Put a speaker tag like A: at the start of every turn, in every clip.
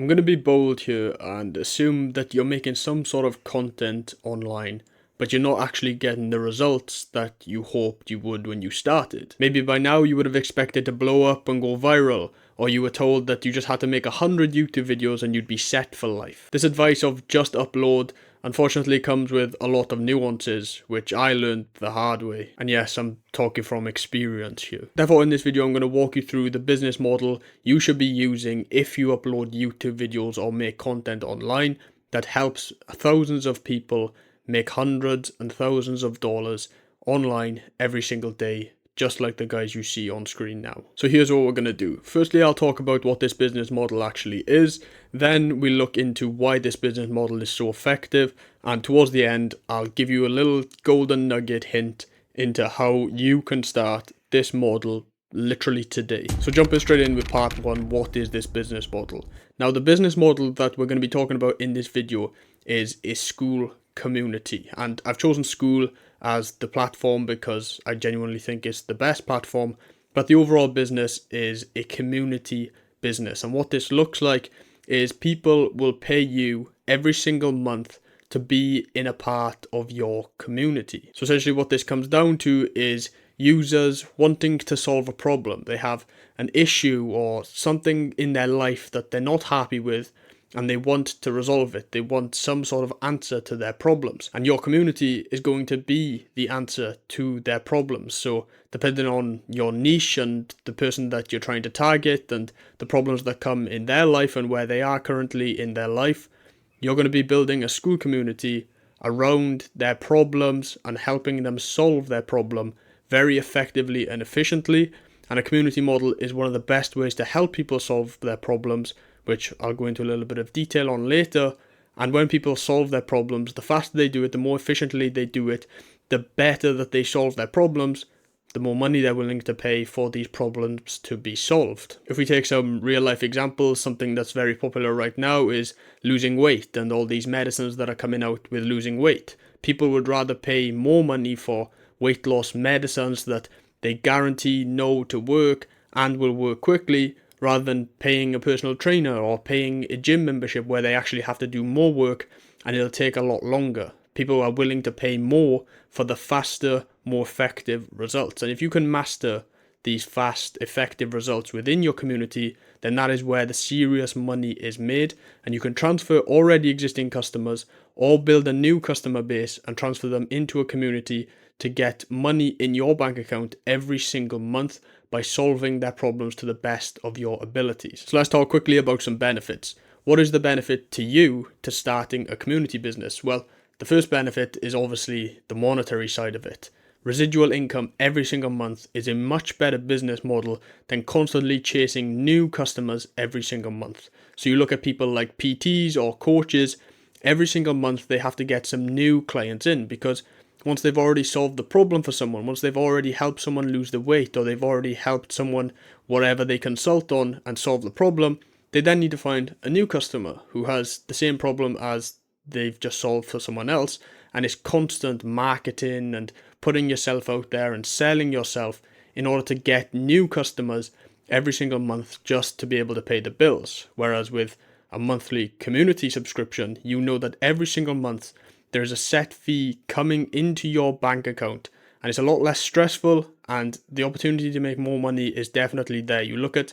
A: I'm going to be bold here and assume that you're making some sort of content online, but you're not actually getting the results that you hoped you would when you started. Maybe by now you would have expected to blow up and go viral, or you were told that you just had to make 100 YouTube videos and you'd be set for life. This advice of just upload unfortunately comes with a lot of nuances, which I learned the hard way. And yes, I'm talking from experience here. Therefore, in this video, I'm going to walk you through the business model you should be using if you upload YouTube videos or make content online that helps thousands of people make hundreds and thousands of dollars online every single day, just like the guys you see on screen now. So here's what we're going to do. Firstly, I'll talk about what this business model actually is. Then we look into why this business model is so effective. And towards the end, I'll give you a little golden nugget hint into how you can start this model literally today. So jumping straight in with part one, what is this business model? Now, the business model that we're going to be talking about in this video is a school community, and I've chosen school as the platform because I genuinely think it's the best platform, but the overall business is a community business. And what this looks like is people will pay you every single month to be in a part of your community. So essentially what this comes down to is users wanting to solve a problem. They have an issue or something in their life that they're not happy with, and they want to resolve it. They want some sort of answer to their problems. And your community is going to be the answer to their problems. So depending on your niche and the person that you're trying to target and the problems that come in their life and where they are currently in their life, you're going to be building a school community around their problems and helping them solve their problem very effectively and efficiently. And a community model is one of the best ways to help people solve their problems, which I'll go into a little bit of detail on later. And when people solve their problems, the faster they do it, the more efficiently they do it, the better that they solve their problems, the more money they're willing to pay for these problems to be solved. If we take some real life examples, something that's very popular right now is losing weight and all these medicines that are coming out with losing weight. People would rather pay more money for weight loss medicines that they guarantee know to work and will work quickly, rather than paying a personal trainer or paying a gym membership where they actually have to do more work and it'll take a lot longer. People are willing to pay more for the faster, more effective results. And if you can master these fast, effective results within your community, then that is where the serious money is made, and you can transfer already existing customers or build a new customer base and transfer them into a community to get money in your bank account every single month by solving their problems to the best of your abilities. So let's talk quickly about some benefits. What is the benefit to you to starting a community business? Well, the first benefit is obviously the monetary side of it. Residual income every single month is a much better business model than constantly chasing new customers every single month. So you look at people like PTs or coaches, every single month they have to get some new clients in, because once they've already solved the problem for someone, once they've already helped someone lose the weight, or they've already helped someone whatever they consult on and solve the problem, they then need to find a new customer who has the same problem as they've just solved for someone else. And it's constant marketing and putting yourself out there and selling yourself in order to get new customers every single month just to be able to pay the bills. Whereas with a monthly community subscription, you know that every single month there's a set fee coming into your bank account, and it's a lot less stressful, and the opportunity to make more money is definitely there. You look at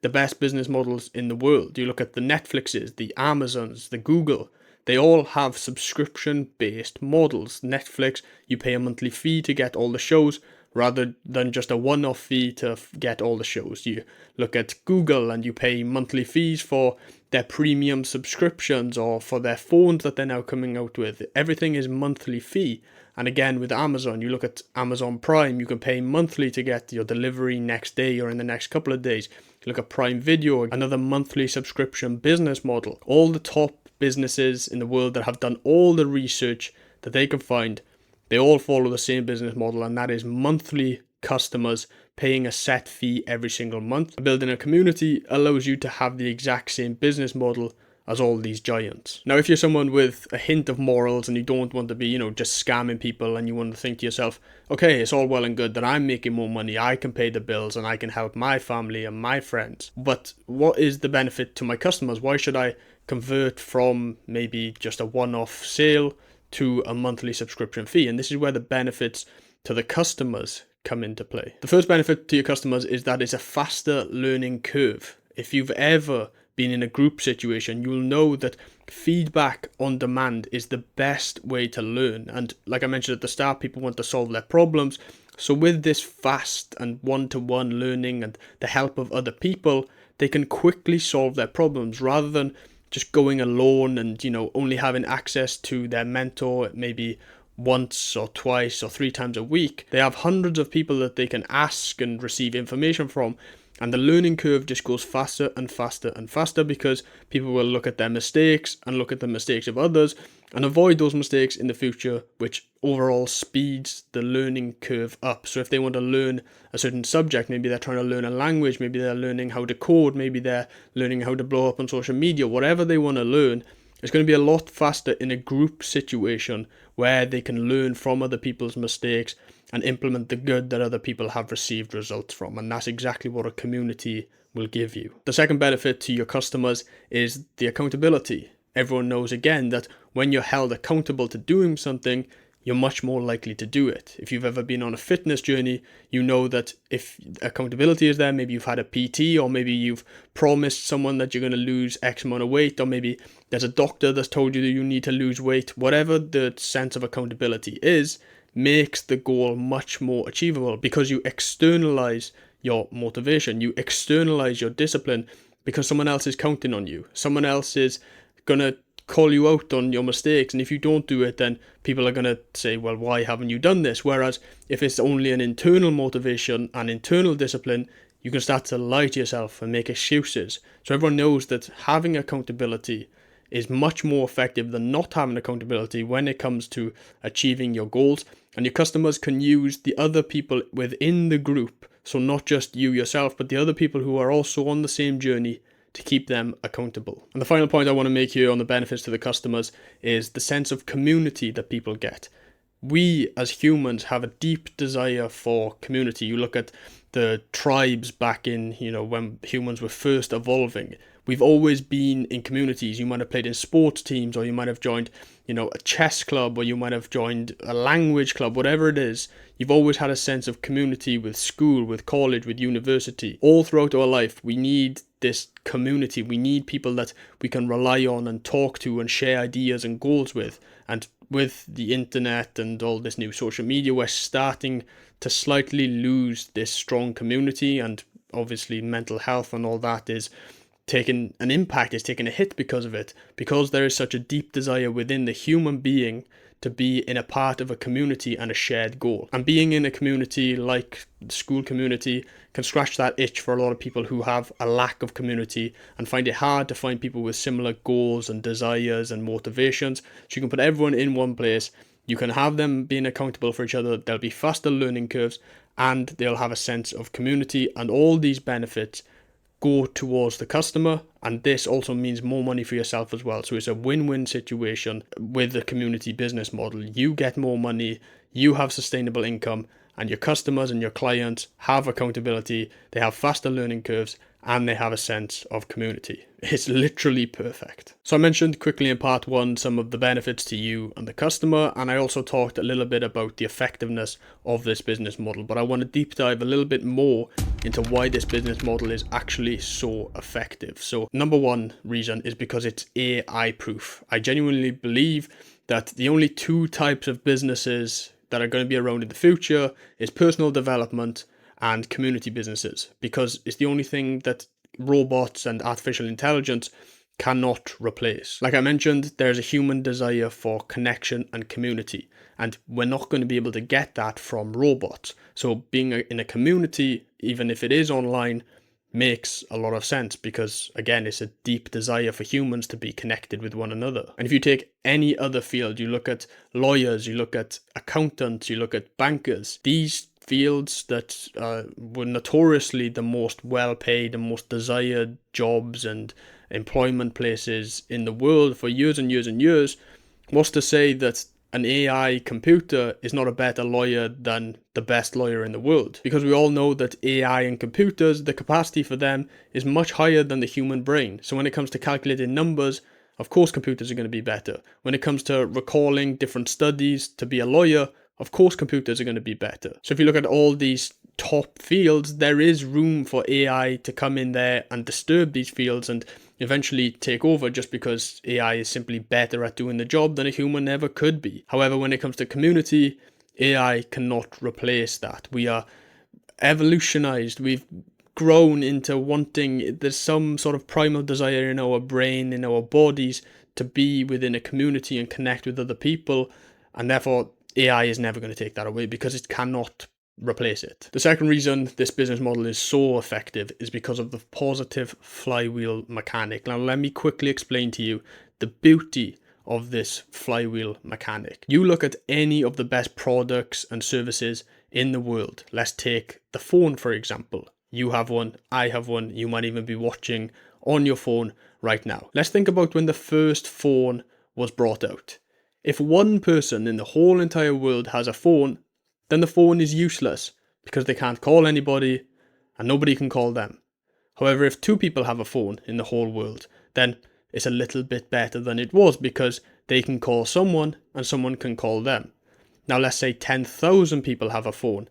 A: the best business models in the world. You look at the Netflixes, the Amazons, the Google. They all have subscription-based models. Netflix, you pay a monthly fee to get all the shows rather than just a one-off fee to get all the shows. You look at Google and you pay monthly fees for their premium subscriptions or for their phones that they're now coming out with. Everything is monthly fee. And again, with Amazon, you look at Amazon Prime, you can pay monthly to get your delivery next day or in the next couple of days. You look at Prime Video, another monthly subscription business model. All the top businesses in the world that have done all the research that they can find, they all follow the same business model, and that is monthly customers paying a set fee every single month. Building a community allows you to have the exact same business model as all these giants. Now, if you're someone with a hint of morals and you don't want to be, just scamming people, and you want to think to yourself, okay, it's all well and good that I'm making more money, I can pay the bills and I can help my family and my friends, but what is the benefit to my customers? Why should I convert from maybe just a one-off sale to a monthly subscription fee? And this is where the benefits to the customers come into play. The first benefit to your customers is that it's a faster learning curve. If you've ever been in a group situation, you'll know that feedback on demand is the best way to learn. And like I mentioned at the start, people want to solve their problems. So with this fast and one-to-one learning and the help of other people, they can quickly solve their problems rather than just going alone and, only having access to their mentor maybe once or twice or 3 times a week. They have hundreds of people that they can ask and receive information from. And the learning curve just goes faster and faster and faster because people will look at their mistakes and look at the mistakes of others and avoid those mistakes in the future, which overall speeds the learning curve up. So if they want to learn a certain subject, maybe they're trying to learn a language, maybe they're learning how to code, maybe they're learning how to blow up on social media, whatever they want to learn, it's going to be a lot faster in a group situation where they can learn from other people's mistakes and implement the good that other people have received results from. And that's exactly what a community will give you. The second benefit to your customers is the accountability. Everyone knows again that when you're held accountable to doing something, you're much more likely to do it. If you've ever been on a fitness journey, you know that if accountability is there, maybe you've had a PT, or maybe you've promised someone that you're going to lose X amount of weight, or maybe there's a doctor that's told you that you need to lose weight. Whatever the sense of accountability is, makes the goal much more achievable because you externalize your motivation, you externalize your discipline because someone else is counting on you. Someone else is going to call you out on your mistakes, and if you don't do it, then people are going to say, well, why haven't you done this? Whereas if it's only an internal motivation and internal discipline, you can start to lie to yourself and make excuses. So everyone knows that having accountability is much more effective than not having accountability when it comes to achieving your goals. And your customers can use the other people within the group, so not just you yourself, but the other people who are also on the same journey, to keep them accountable. And the final point I want to make here on the benefits to the customers is the sense of community that people get. We as humans have a deep desire for community. You look at the tribes back in, when humans were first evolving. We've always been in communities. You might have played in sports teams, or you might have joined, a chess club, or you might have joined a language club, whatever it is. You've always had a sense of community with school, with college, with university. All throughout our life, we need this community. We need people that we can rely on and talk to and share ideas and goals with. And with the internet and all this new social media, we're starting to slightly lose this strong community, and obviously mental health and all that is taking an impact, is taking a hit because of it, because there is such a deep desire within the human being to be in a part of a community and a shared goal. And being in a community like the school community can scratch that itch for a lot of people who have a lack of community and find it hard to find people with similar goals and desires and motivations. So you can put everyone in one place, you can have them being accountable for each other, there'll be faster learning curves, and they'll have a sense of community, and all these benefits go towards the customer, and this also means more money for yourself as well. So it's a win-win situation with the community business model. You get more money, you have sustainable income, and your customers and your clients have accountability, they have faster learning curves, and they have a sense of community. It's literally perfect. So I mentioned quickly in part 1 some of the benefits to you and the customer, and I also talked a little bit about the effectiveness of this business model, but I want to deep dive a little bit more into why this business model is actually so effective. So number 1 reason is because it's AI proof. I genuinely believe that the only 2 types of businesses that are going to be around in the future is personal development and community businesses, because it's the only thing that robots and artificial intelligence cannot replace. Like I mentioned, there's a human desire for connection and community, and we're not going to be able to get that from robots. So being in a community, even if it is online, makes a lot of sense, because again, it's a deep desire for humans to be connected with one another. And if you take any other field, you look at lawyers, you look at accountants, you look at bankers, these fields that were notoriously the most well-paid and most desired jobs and employment places in the world for years and years and years, what's to say that an AI computer is not a better lawyer than the best lawyer in the world? Because we all know that AI and computers, the capacity for them is much higher than the human brain. So when it comes to calculating numbers, of course computers are going to be better. When it comes to recalling different studies to be a lawyer, of course computers are going to be better. So if you look at all these top fields, there is room for AI to come in there and disturb these fields and eventually take over, just because AI is simply better at doing the job than a human ever could be. However, when it comes to community, AI cannot replace that. We are evolutionized. We've grown into wanting, there's some sort of primal desire in our brain, in our bodies, to be within a community and connect with other people, and therefore AI is never going to take that away because it cannot replace it. The second reason this business model is so effective is because of the positive flywheel mechanic. Now let me quickly explain to you the beauty of this flywheel mechanic. You look at any of the best products and services in the world. Let's take the phone, for example. You have one, I have one, you might even be watching on your phone right now. Let's think about when the first phone was brought out. If one person in the whole entire world has a phone, then the phone is useless because they can't call anybody and nobody can call them. However, if two people have a phone in the whole world, then it's a little bit better than it was because they can call someone and someone can call them. Now let's say 10,000 people have a phone.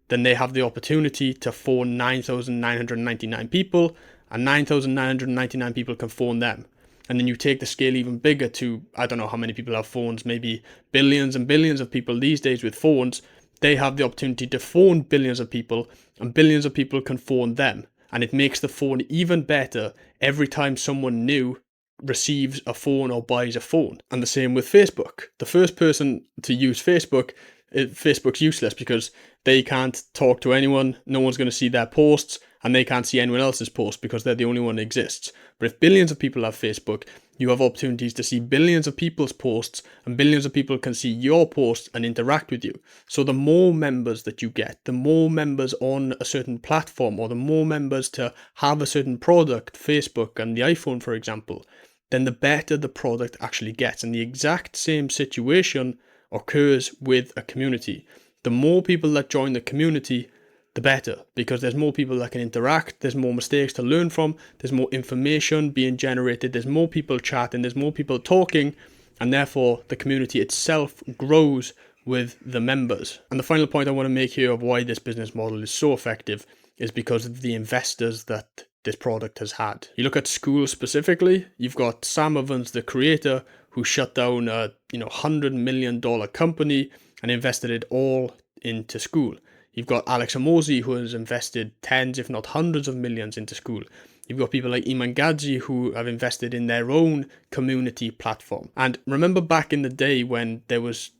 A: Then they have the opportunity to phone 9,999 people, and 9,999 people can phone them. And then you take the scale even bigger to, I don't know how many people have phones, maybe billions and billions of people these days with phones. They have the opportunity to phone billions of people, and billions of people can phone them. And it makes the phone even better every time someone new receives a phone or buys a phone. And the same with Facebook. The first person to use Facebook's useless because they can't talk to anyone, no one's going to see their posts, and they can't see anyone else's posts because they're the only one that exists. But if billions of people have Facebook, you have opportunities to see billions of people's posts, and billions of people can see your posts and interact with you. So the more members that you get, the more members on a certain platform, or the more members to have a certain product, Facebook and the iPhone, for example, then the better the product actually gets. And the exact same situation occurs with a community. The more people that join the community, the better, because there's more people that can interact, there's more mistakes to learn from, there's more information being generated, there's more people chatting, there's more people talking, and therefore the community itself grows with the members. And the final point I want to make here of why this business model is so effective is because of the investors that this product has had. You look at schools specifically, you've got Sam Ovens, the creator, who shut down a $100 million company and invested it all into school. You've got Alex Hormozi, who has invested tens, if not hundreds of millions into school. You've got people like Iman Gadzhi, who have invested in their own community platform. And remember back in the day when there was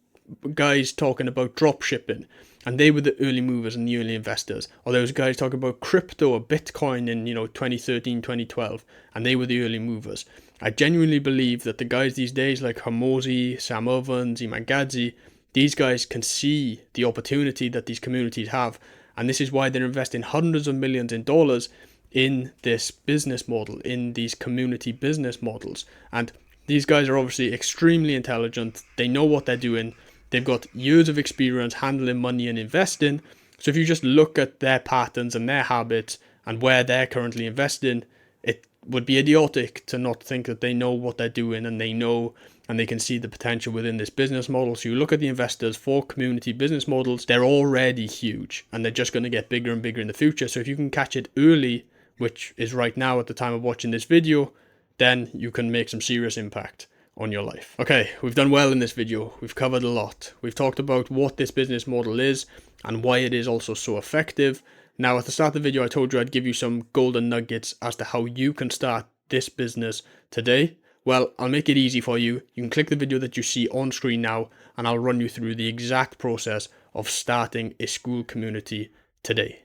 A: guys talking about drop shipping, and they were the early movers and the early investors. Or there was guys talking about crypto or Bitcoin in 2013, 2012, and they were the early movers. I genuinely believe that the guys these days like Hormozi, Sam Ovens, Iman Gadzhi, these guys can see the opportunity that these communities have, and this is why they're investing hundreds of millions in dollars in this business model, in these community business models. And these guys are obviously extremely intelligent. They know what they're doing. They've got years of experience handling money and investing. So if you just look at their patterns and their habits and where they're currently investing, it would be idiotic to not think that they know what they're doing, and they know and they can see the potential within this business model. So you look at the investors for community business models, they're already huge and they're just going to get bigger and bigger in the future. So if you can catch it early, which is right now at the time of watching this video, then you can make some serious impact on your life. Okay, we've done well in this video. We've covered a lot. We've talked about what this business model is and why it is also so effective. Now, at the start of the video, I told you I'd give you some golden nuggets as to how you can start this business today. Well, I'll make it easy for you. You can click the video that you see on screen now, and I'll run you through the exact process of starting a school community today.